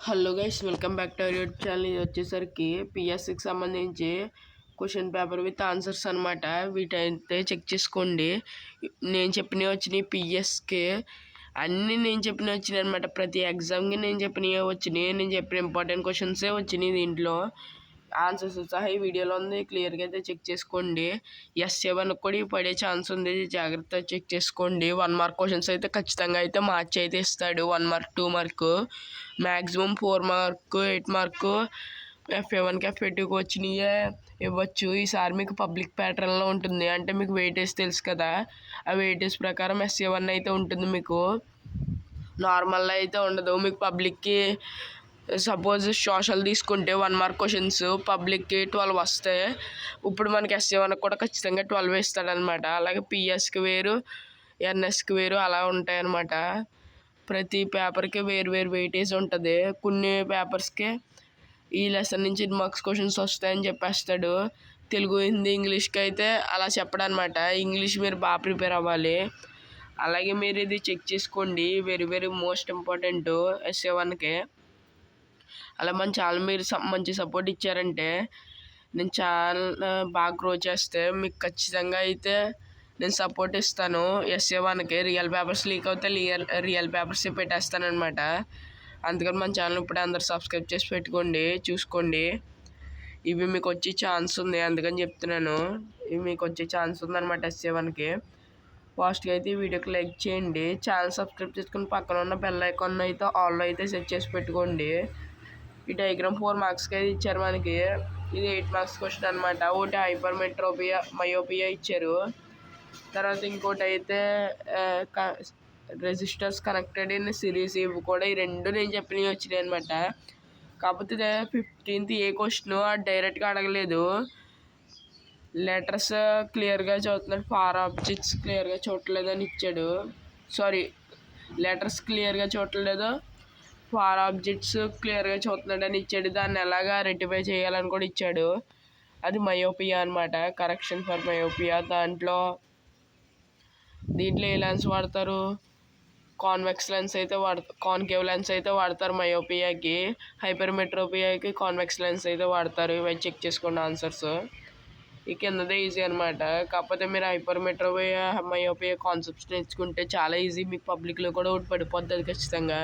Hello guys, welcome back to our YouTube channel. ఇది వచ్చేసరికి పిఎస్సికి సంబంధించి క్వశ్చన్ పేపర్ విత్ ఆన్సర్స్ అనమాట. వీటైతే చెక్ చేసుకోండి. నేను చెప్పినవి వచ్చినాయి పిఎస్కి, అన్నీ నేను చెప్పినవి వచ్చినాయి అనమాట. ప్రతి ఎగ్జామ్కి నేను చెప్పినవి వచ్చినాయి. నేను చెప్పిన ఇంపార్టెంట్ క్వశ్చన్సే వచ్చినాయి. దీంట్లో ఆన్సర్స్ సహా ఈ వీడియోలో ఉంది, క్లియర్గా అయితే చెక్ చేసుకోండి. ఎస్7 కూడా పడే ఛాన్స్ ఉంది, జాగ్రత్తగా చెక్ చేసుకోండి. 1 మార్క్ క్వశ్చన్స్ అయితే ఖచ్చితంగా అయితే మార్చి అయితే ఇస్తాడు. 1 mark 2 mark maximum 4 mark 8 mark FA1కి FA2కి వచ్చినాయే ఇవ్వచ్చు. ఈసారి మీకు పబ్లిక్ ప్యాటర్న్లో ఉంటుంది, అంటే మీకు వెయిటేజ్ తెలుసు కదా, ఆ వెయిటేజ్ ప్రకారం SA1 అయితే ఉంటుంది. మీకు నార్మల్లో అయితే ఉండదు. మీకు పబ్లిక్కి సపోజ్ సోషల్ తీసుకుంటే 1 మార్క్ క్వశ్చన్స్ పబ్లిక్కి 12 వస్తాయి. ఇప్పుడు మనకి SA1 కూడా ఖచ్చితంగా 12 ఇస్తాడనమాట. అలాగే పిఎస్కి వేరు, ఎన్ఎస్కి వేరు అలా ఉంటాయన్నమాట. ప్రతి పేపర్కి వేరు వేరు వెయిటేజ్ ఉంటుంది. కొన్ని పేపర్స్కి ఈ లెసన్ నుంచి 8 మార్క్స్ క్వశ్చన్స్ వస్తాయని చెప్పేస్తాడు. తెలుగు, హిందీ, ఇంగ్లీష్కి అయితే అలా చెప్పడనమాట. ఇంగ్లీష్ మీరు బాగా ప్రిపేర్ అవ్వాలి. అలాగే మీరు ఇది చెక్ చేసుకోండి, వెరీ వెరీ మోస్ట్ ఇంపార్టెంట్ SA1కి. అలా మన ఛానల్ మీరు మంచి సపోర్ట్ ఇచ్చారంటే, నేను ఛానల్ బాగా గ్రో చేస్తే మీకు ఖచ్చితంగా అయితే నేను సపోర్ట్ ఇస్తాను. SA1కి రియల్ పేపర్స్ లీక్ అవుతే రియల్ పేపర్స్ పెట్టేస్తానమాట. అందుకని మన ఛానల్ ఇప్పుడే అందరు సబ్స్క్రైబ్ చేసి పెట్టుకోండి, చూసుకోండి. ఇవి మీకు వచ్చే ఛాన్స్ ఉంది, అందుకని చెప్తున్నాను. ఇవి మీకు వచ్చే ఛాన్స్ ఉందన్నమాట SA1కి. ఫాస్ట్గా అయితే ఈ వీడియోకి లైక్ చేయండి, ఛానల్ సబ్స్క్రైబ్ చేసుకుని పక్కన ఉన్న బెల్ ఐకాన్ అయితే ఆల్లో అయితే సెట్ చేసి పెట్టుకోండి. ఈ డయాగ్రామ్ 4 మార్క్స్కి అయితే ఇచ్చారు మనకి. ఇది 8 మార్క్స్ క్వశ్చన్ అనమాట. ఒకటి హైపర్మెట్రోపియా మయోపియా ఇచ్చారు. తర్వాత ఇంకోటి అయితే రెసిస్టర్స్ కనెక్టెడ్ ఇన్ సిరీస్. ఇవి కూడా ఈ రెండు నేను చెప్పినవి వచ్చినాయి అనమాట. కాకపోతే 15th ఏ క్వశ్చన్ డైరెక్ట్గా అడగలేదు. లెటర్స్ క్లియర్గా చదువుతున్నాడు, ఫార్ ఆబ్జెక్ట్స్ క్లియర్గా చూడలేదని ఇచ్చాడు. సారీ, లెటర్స్ క్లియర్గా చూడలేదు, ఫార్ ఆబ్జెక్ట్స్ క్లియర్గా చూస్తున్నాడని ఇచ్చాడు. దాన్ని ఎలాగా రెక్టిఫై చేయాలని కూడా ఇచ్చాడు. అది మయోపియా అనమాట, కరెక్షన్ ఫర్ మయోపియా. దీంట్లో ఏ లెన్స్ వాడతారు? కాన్వెక్స్ లెన్స్ అయితే కాన్కేవ్ లెన్స్ అయితే వాడతారు మయోపియాకి. హైపర్మెట్రోపియాకి కాన్వెక్స్ లెన్స్ అయితే వాడతారు. ఇవి చెక్ చేసుకోండి ఆన్సర్స్. ఈ కిందదే ఈజీ అనమాట. కాకపోతే మీరు హైపర్మెట్రోపియా మయోపియా కాన్సెప్ట్స్ నేర్చుకుంటే చాలా ఈజీ. మీకు పబ్లిక్లో కూడా ఒకటి పడిపోతుంది ఖచ్చితంగా.